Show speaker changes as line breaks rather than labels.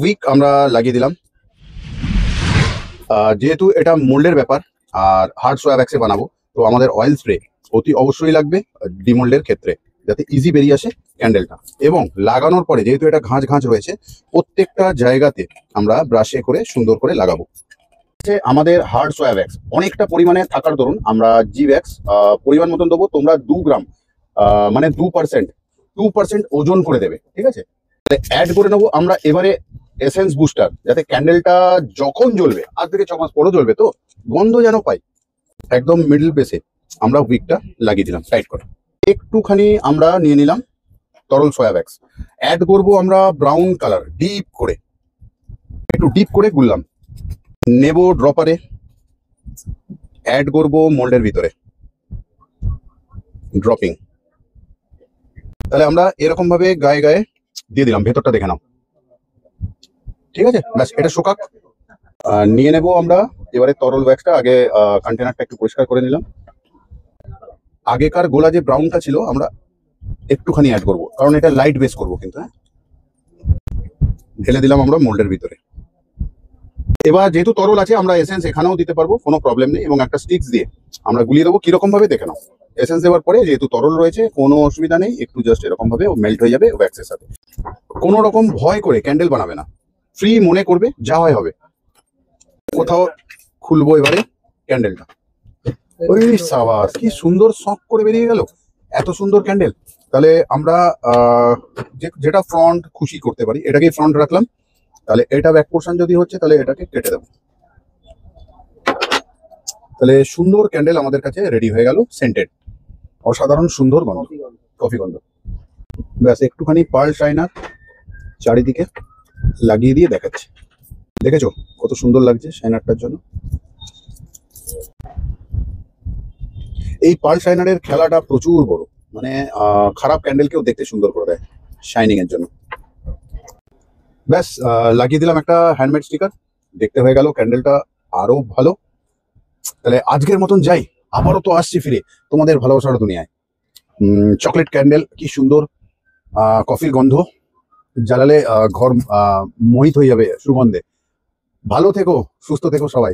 Week আমরা লাগিয়ে দিলাম। যেহেতু এটা মোল্ডের ব্যাপার আর হার্ড সোয়া ভ্যাক্সে বানাবো, তো আমাদের অয়েল স্প্রে অতি অবশ্যই লাগবে ডিমোল্ডের ক্ষেত্রে, যাতে ইজি বেরিয়ে আসে ক্যান্ডেলটা। এবং লাগানোর পরে যেহেতু এটা ঘাঁচ ঘাঁচ রয়েছে, প্রত্যেকটা জায়গাতে আমরা ব্রাশে করে সুন্দর করে লাগাবো। আমাদের হার্ড সোয়া ভ্যাক্স অনেকটা পরিমাণে থাকার দরুন আমরা জি ভ্যাক্স পরিমাণ মতন দেবো। তোমরা 2 গ্রাম মানে 2% ওজন করে দেবে, ঠিক আছে? অ্যাড করে নেবো আমরা এবারে এসেন্স বুস্টার, যাতে ক্যান্ডেলটা যখন জ্বলবে 8 থেকে 6 মাস পরও জ্বলবে, তো গন্ধ যেন পাই। একদম মিডল বেসে আমরা উইকটা লাগিয়ে দিলাম টাইট করে। একটুখানি আমরা নিয়ে নিলাম তরল সয়া ভ্যাক্স, অ্যাড করবো আমরা ব্রাউন কালার ডিপ করে, একটু ডিপ করে গুললাম। নেব ড্রপারে, অ্যাড করবো মোল্ডের ভিতরে ড্রপিং। তাহলে আমরা এরকম ভাবে গায়ে গায়ে দিয়ে দিলাম, ভেতরটা দেখে নাও, ঠিক আছে? ব্যাস, এটা শোকাক। নিয়ে নেব আমরা এবারে তরল ভ্যাক্সটা। আগে কন্টেনারটা একটু পরিষ্কার করে নিলাম। আগেকার গোলা যে ব্রাউনটা ছিল আমরা একটুখানি অ্যাড করবো, কারণ এটা লাইট বেস করবো কিন্তু। হ্যাঁ, ঢেলে দিলাম আমরা মোল্ডের ভিতরে। এবার যেহেতু তরল আছে, আমরা এসেন্স এখানেও দিতে পারবো, কোনো প্রবলেম নেই। এবং একটা স্টিক্স দিয়ে আমরা গুলিয়ে দেবো। কিরকম ভাবে দেখে নাও, এসেন্স দেওয়ার পরে যেহেতু তরল রয়েছে কোনো অসুবিধা নেই, একটু জাস্ট এরকম ভাবে মেল্ট হয়ে যাবে ভ্যাক্সের সাথে। কোনো রকম ভয় করে ক্যান্ডেল বানাবে না, ফ্রি মনে করবে, যা হয় হবে। কোথাও খুলবো এবারে ক্যান্ডেলটা। ওই সাবাস, কি সুন্দর শক করে বেরিয়ে গেল, এত সুন্দর ক্যান্ডেল। তাহলে আমরা যেটা ফ্রন্ট খুশি করতে পারি, এটাকে ফ্রন্ট রাখলাম। তাহলে এটা ব্যাক পোর্শন যদি হচ্ছে, তাহলে এটাকে কেটে দেবো। তাহলে সুন্দর ক্যান্ডেল আমাদের কাছে রেডি হয়ে গেল, সেন্টেড, অসাধারণ সুন্দর গন্ধ, কফি গন্ধ। ব্যাস, একটুখানি পার্ল শাইনার চারিদিকে লাগিয়ে দিয়ে দেখাচ্ছি। দেখেছো কত সুন্দর লাগছে শাইনারটার জন্য? এই পার্ল শাইনারের খেলাটা প্রচুর বড়, মানে খারাপ ক্যান্ডেলকেও দেখতে সুন্দর করে দেয় শাইনিং এর জন্য। ব্যাস, লাগিয়ে দিলাম একটা হ্যান্ডমেড স্টিকার, দেখতে হয়ে গেল ক্যান্ডেলটা আরো ভালো। তাহলে আজকের মতন যাই, আবারও তো আসছি ফিরে তোমাদের ভালোবাসার দুনিয়ায়। চকলেট ক্যান্ডেল, কি সুন্দর কফির গন্ধ, জ্বালালে ঘর মোহিত হয়ে যাবে সুগন্ধে। ভালো থেকো, সুস্থ থেকো সবাই।